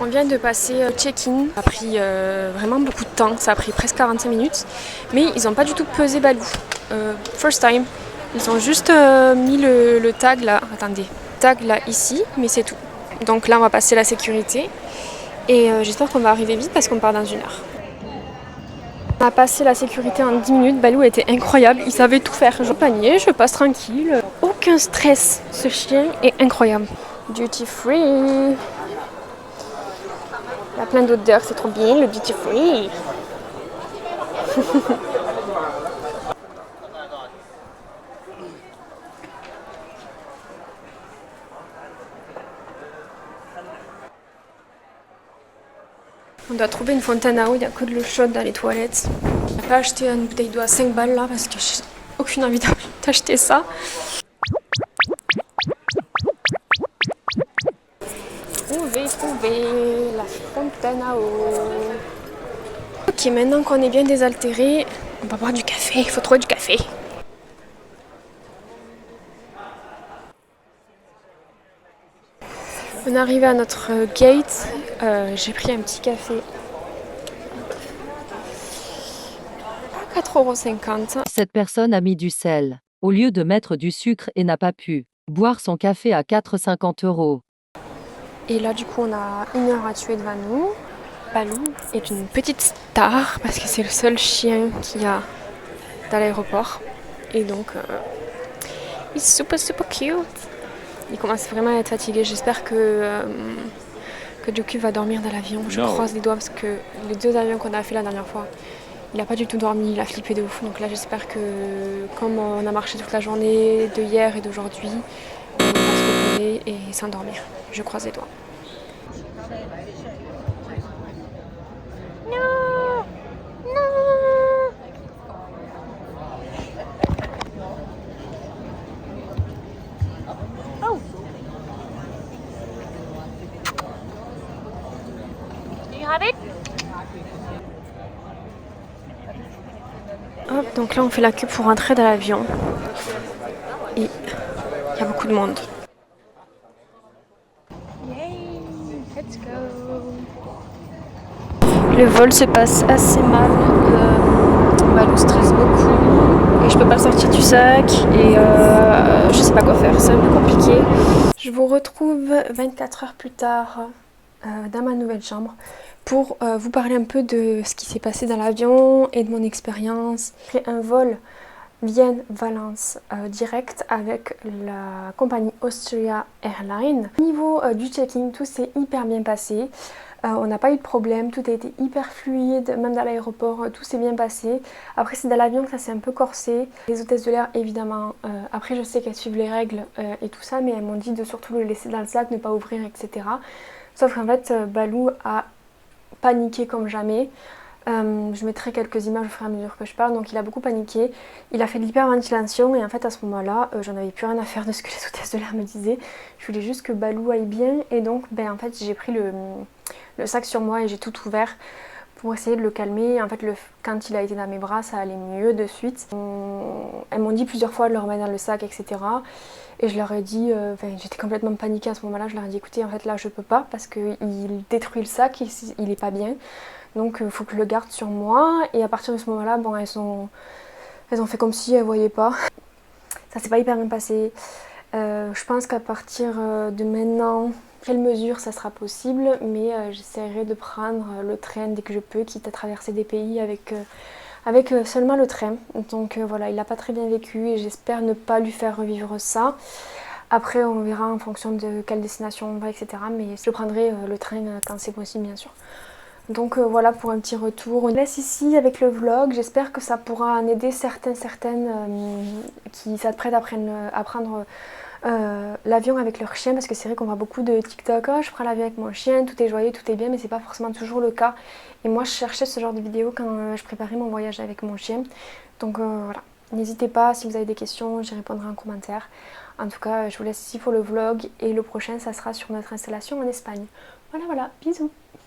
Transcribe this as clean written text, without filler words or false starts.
On vient de passer check-in, ça a pris vraiment beaucoup de temps, ça a pris presque 45 minutes, mais ils n'ont pas du tout pesé Balou. First time, ils ont juste mis le tag là, attendez, tag là ici, mais c'est tout. Donc là on va passer la sécurité et j'espère qu'on va arriver vite parce qu'on part dans 1 heure. On a passé la sécurité en 10 minutes, Balou était incroyable, il savait tout faire. Je panier, je passe tranquille, aucun stress, ce chien est incroyable. Duty free. Il y a plein d'odeurs, c'est trop bien, le duty free. On doit trouver une fontaine à eau, il n'y a que de l'eau chaude dans les toilettes. On n'a pas acheté une bouteille d'eau à 5 balles là parce que j'ai aucune envie d'acheter ça. Trouver la fontaine à eau. Ok, maintenant qu'on est bien désaltéré, on va boire du café, il faut trouver du café. On est arrivé à notre gate, j'ai pris un petit café. 4,50 €. Cette personne a mis du sel, au lieu de mettre du sucre et n'a pas pu boire son café à 4,50 €. Et là, du coup, on a 1 heure à tuer devant nous. Balou est une petite star parce que c'est le seul chien qu'il y a dans l'aéroport. Et donc, il est super super cute. Il commence vraiment à être fatigué. J'espère que Joku va dormir dans l'avion. Je croise les doigts parce que les 2 avions qu'on a fait la dernière fois, il n'a pas du tout dormi, il a flippé de ouf. Donc là, j'espère que comme on a marché toute la journée de hier et d'aujourd'hui, il va se reposer et s'endormir. Je croise les doigts. Hop, donc là on fait la queue pour rentrer dans l'avion. Et il y a beaucoup de monde. Yay, let's go. Le vol se passe assez mal. Balou stresse beaucoup. Et je peux pas sortir du sac. Et je sais pas quoi faire. C'est un peu compliqué. Je vous retrouve 24 heures plus tard dans ma nouvelle chambre pour vous parler un peu de ce qui s'est passé dans l'avion et de mon expérience. J'ai pris un vol Vienne-Valence direct avec la compagnie Austria Airlines. Au niveau du check-in, tout s'est hyper bien passé. On n'a pas eu de problème, tout a été hyper fluide, même dans l'aéroport, tout s'est bien passé. Après c'est dans l'avion que ça s'est un peu corsé. Les hôtesses de l'air évidemment, après je sais qu'elles suivent les règles et tout ça, mais elles m'ont dit de surtout le laisser dans le sac, ne pas ouvrir, etc. Sauf qu'en fait Balou a paniqué comme jamais. Je mettrai quelques images au fur et à mesure que je parle. Donc il a beaucoup paniqué, il a fait de l'hyperventilation et en fait à ce moment là j'en avais plus rien à faire de ce que les hôtesses de l'air me disaient. Je voulais juste que Balou aille bien et donc en fait j'ai pris le sac sur moi et j'ai tout ouvert pour essayer de le calmer. En fait quand il a été dans mes bras ça allait mieux de suite. Elles m'ont dit plusieurs fois de le remettre dans le sac, etc. Et je leur ai dit, j'étais complètement paniquée à ce moment là, je leur ai dit écoutez en fait là je peux pas parce qu'il détruit le sac, il est pas bien. Donc il faut que je le garde sur moi. Et à partir de ce moment-là, bon, elles ont fait comme si elles ne voyaient pas. Ça s'est pas hyper bien passé. Je pense qu'à partir de maintenant, quelle mesure ça sera possible. Mais j'essaierai de prendre le train dès que je peux, quitte à traverser des pays avec seulement le train. Donc voilà, il n'a pas très bien vécu et j'espère ne pas lui faire revivre ça. Après, on verra en fonction de quelle destination on va, etc. Mais je prendrai le train quand c'est possible, bien sûr. Donc voilà pour un petit retour. On laisse ici avec le vlog. J'espère que ça pourra en aider certaines qui s'apprêtent à prendre l'avion avec leur chien. Parce que c'est vrai qu'on voit beaucoup de TikTok. Oh, je prends l'avion avec mon chien, tout est joyeux, tout est bien. Mais c'est pas forcément toujours le cas. Et moi je cherchais ce genre de vidéo quand je préparais mon voyage avec mon chien. Donc voilà. N'hésitez pas, si vous avez des questions, j'y répondrai en commentaire. En tout cas, je vous laisse ici pour le vlog. Et le prochain, ça sera sur notre installation en Espagne. Voilà, bisous.